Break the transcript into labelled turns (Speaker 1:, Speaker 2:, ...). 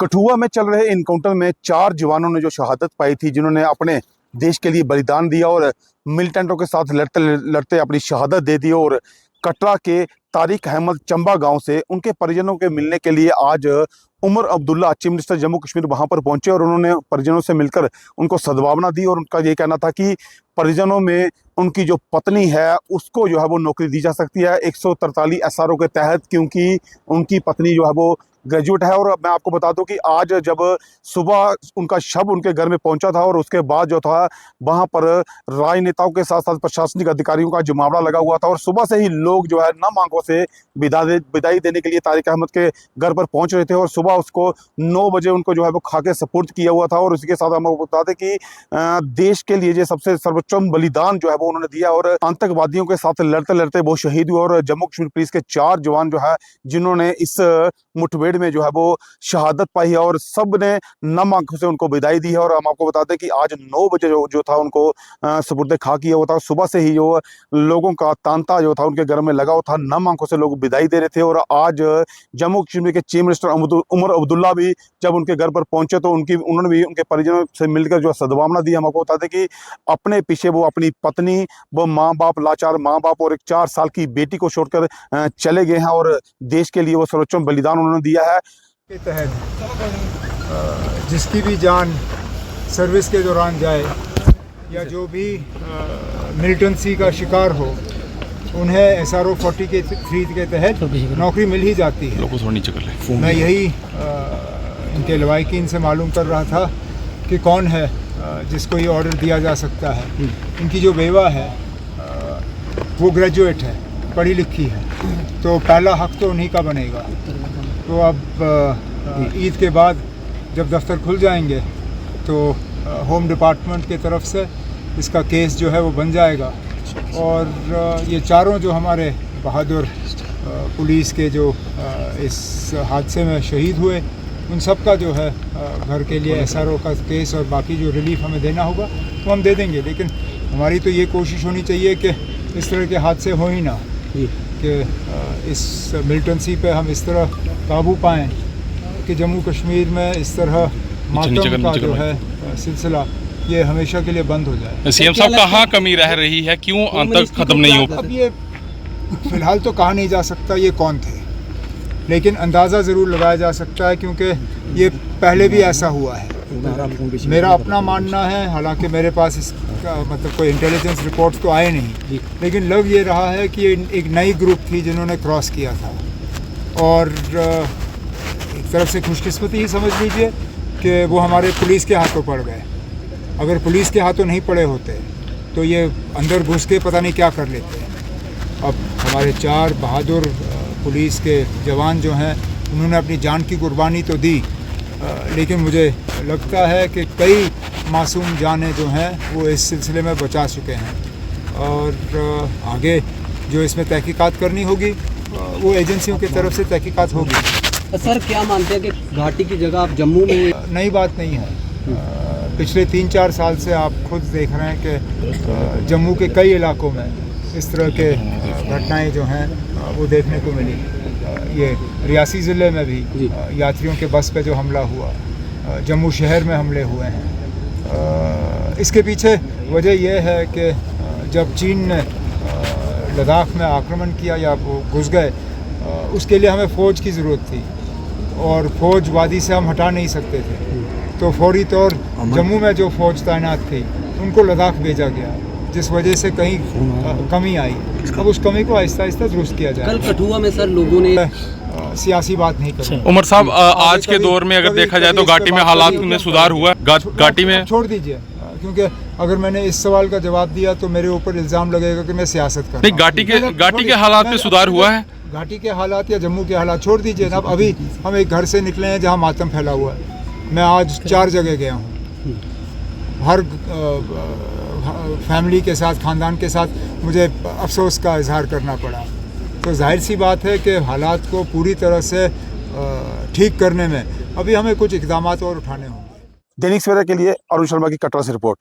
Speaker 1: कठुआ में चल रहे इनकाउंटर में 4 जवानों ने जो शहादत पाई थी, जिन्होंने अपने देश के लिए बलिदान दिया और मिलिटेंटों के साथ लड़ते लड़ते अपनी शहादत दे दी। और कटरा के तारिक अहमद चंबा गांव से उनके परिजनों के मिलने के लिए आज उमर अब्दुल्ला चीफ मिनिस्टर जम्मू कश्मीर वहां पर पहुंचे और उन्होंने परिजनों से मिलकर उनको सद्भावना दी। और उनका ये कहना था कि परिजनों में उनकी जो पत्नी है उसको जो है वो नौकरी दी जा सकती है 143 SRO के तहत, क्योंकि उनकी पत्नी जो है वो ग्रेजुएट है। और मैं आपको बता दूं कि आज जब सुबह उनका शव उनके घर में पहुंचा था और उसके बाद जो था वहां पर राजनेताओं के साथ साथ प्रशासनिक अधिकारियों का जमावड़ा लगा हुआ था और सुबह से ही लोग जो है नम आंखों से विदाई देने के लिए तारिक अहमद के घर पर पहुंच रहे थे। और सुबह उसको 9 बजे उनको जो है वो खाके सपुर्द किया हुआ था। और उसके साथ हम आपको बता दें कि देश के लिए जो सबसे सर्वोच्चम बलिदान जो है वो उन्होंने दिया और आतंकवादियों के साथ लड़ते लड़ते वो शहीद हुए। और जम्मू कश्मीर पुलिस के 4 जवान जो है जिन्होंने इस मुठभेड़ में जो है वो शहादत पाई है और सब ने नम आंखों से उनको विदाई दी है। और हम आपको बता दें कि आज 9 बजे जो था उनको सुपुर्द खा किया हुआ था। सुबह से ही जो लोगों का तांता जो था उनके घर में लगा हुआ था, नम आंखों से लोग विदाई दे रहे थे। और आज जम्मू कश्मीर के चीफ मिनिस्टर उमर अब्दुल्ला भी जब उनके घर पर पहुंचे तो उन्होंने भी उनके परिजनों से मिलकर जो सद्भावना दी। हम आपको बता दें कि अपने पीछे वो अपनी पत्नी, वो माँ बाप, लाचार माँ बाप और एक 4 साल की बेटी को छोड़कर चले गए हैं और देश के लिए वो सर्वोच्चम बलिदान उन्होंने दिया है।
Speaker 2: के तहत जिसकी भी जान सर्विस के दौरान जाए या जो भी मिलिटेंसी का शिकार हो, उन्हें SRO 43 के तहत नौकरी मिल ही जाती है।
Speaker 3: लोगों थोड़ा नीचे कर ले।
Speaker 2: मैं यही इनके लवाकिन से मालूम कर रहा था कि कौन है जिसको ये ऑर्डर दिया जा सकता है। इनकी जो बेवा है वो ग्रेजुएट है, पढ़ी लिखी है, तो पहला हक तो उन्हीं का बनेगा। तो अब ईद के बाद जब दफ्तर खुल जाएंगे तो होम डिपार्टमेंट की तरफ से इसका केस जो है वो बन जाएगा। और ये चारों जो हमारे बहादुर पुलिस के जो इस हादसे में शहीद हुए, उन सब का जो है घर के लिए SRO का केस और बाकी जो रिलीफ हमें देना होगा वो हम दे देंगे। लेकिन हमारी तो ये कोशिश होनी चाहिए कि इस तरह के हादसे हो ही ना, कि इस मिलिटेंसी पे हम इस तरह काबू पाएँ कि जम्मू कश्मीर में इस तरह मातम का जो है सिलसिला ये हमेशा के लिए बंद हो जाए।
Speaker 3: सीएम साहब कहाँ कमी रह रही है, क्यों आतंक खत्म नहीं हो?
Speaker 2: अब ये फिलहाल तो कहा नहीं जा सकता ये कौन थे, लेकिन अंदाज़ा ज़रूर लगाया जा सकता है क्योंकि ये पहले भी ऐसा हुआ है। मेरा अपना मानना है, हालांकि मेरे पास इसका मतलब कोई इंटेलिजेंस रिपोर्ट्स तो आए नहीं, लेकिन लग ये रहा है कि एक नई ग्रुप थी जिन्होंने क्रॉस किया था। और एक तरफ से खुशकिस्मती ही समझ लीजिए कि वो हमारे पुलिस के हाथों पड़ गए। अगर पुलिस के हाथों नहीं पड़े होते तो ये अंदर घुस के पता नहीं क्या कर लेते। अब हमारे 4 बहादुर पुलिस के जवान जो हैं उन्होंने अपनी जान की कुर्बानी तो दी, लेकिन मुझे लगता है कि कई मासूम जानें जो हैं वो इस सिलसिले में बचा चुके हैं। और आगे जो इसमें तहकीकात करनी होगी वो एजेंसियों की तरफ से तहकीकात होगी।
Speaker 4: सर क्या मानते हैं कि घाटी की जगह आप जम्मू में?
Speaker 2: नई बात नहीं है, पिछले 3-4 साल से आप खुद देख रहे हैं कि जम्मू के कई इलाकों में इस तरह के घटनाएं जो हैं वो देखने को मिली। ये रियासी ज़िले में भी यात्रियों के बस पे जो हमला हुआ, जम्मू शहर में हमले हुए हैं। इसके पीछे वजह यह है कि जब चीन ने लद्दाख में आक्रमण किया या वो घुस गए, उसके लिए हमें फ़ौज की ज़रूरत थी और फ़ौज वादी से हम हटा नहीं सकते थे। तो फौरी तौर जम्मू में जो फ़ौज तैनात थी उनको लद्दाख भेजा गया, जिस वजह से कहीं कमी आई। अब उस कमी को आहिस्ता आहिस्ता दुरुस्त किया जाए।
Speaker 4: कल कठुआ में सर लोगों ने
Speaker 2: सियासी बात नहीं करी।
Speaker 3: उमर साहब, आज के दौर में अगर देखा जाए तो घाटी में हालात में सुधार हुआ है? घाटी में
Speaker 2: छोड़ दीजिए, क्योंकि अगर मैंने इस सवाल का जवाब दिया तो मेरे ऊपर इल्ज़ाम लगेगा कि मैं सियासत कर रहा हूं।
Speaker 3: घाटी के हालात में सुधार हुआ है?
Speaker 2: घाटी के हालात या जम्मू के हालात छोड़ दीजिए ना। अभी हम एक घर से निकले हैं जहाँ मातम फैला हुआ है। मैं आज 4 जगह गया हूँ, हर फैमिली के साथ, ख़ानदान के साथ मुझे अफसोस का इजहार करना पड़ा। तो जाहिर सी बात है कि हालात को पूरी तरह से ठीक करने में अभी हमें कुछ इक़दामात और उठाने होंगे।
Speaker 1: दैनिक सवेरा के लिए अरुण शर्मा की कटरा से रिपोर्ट।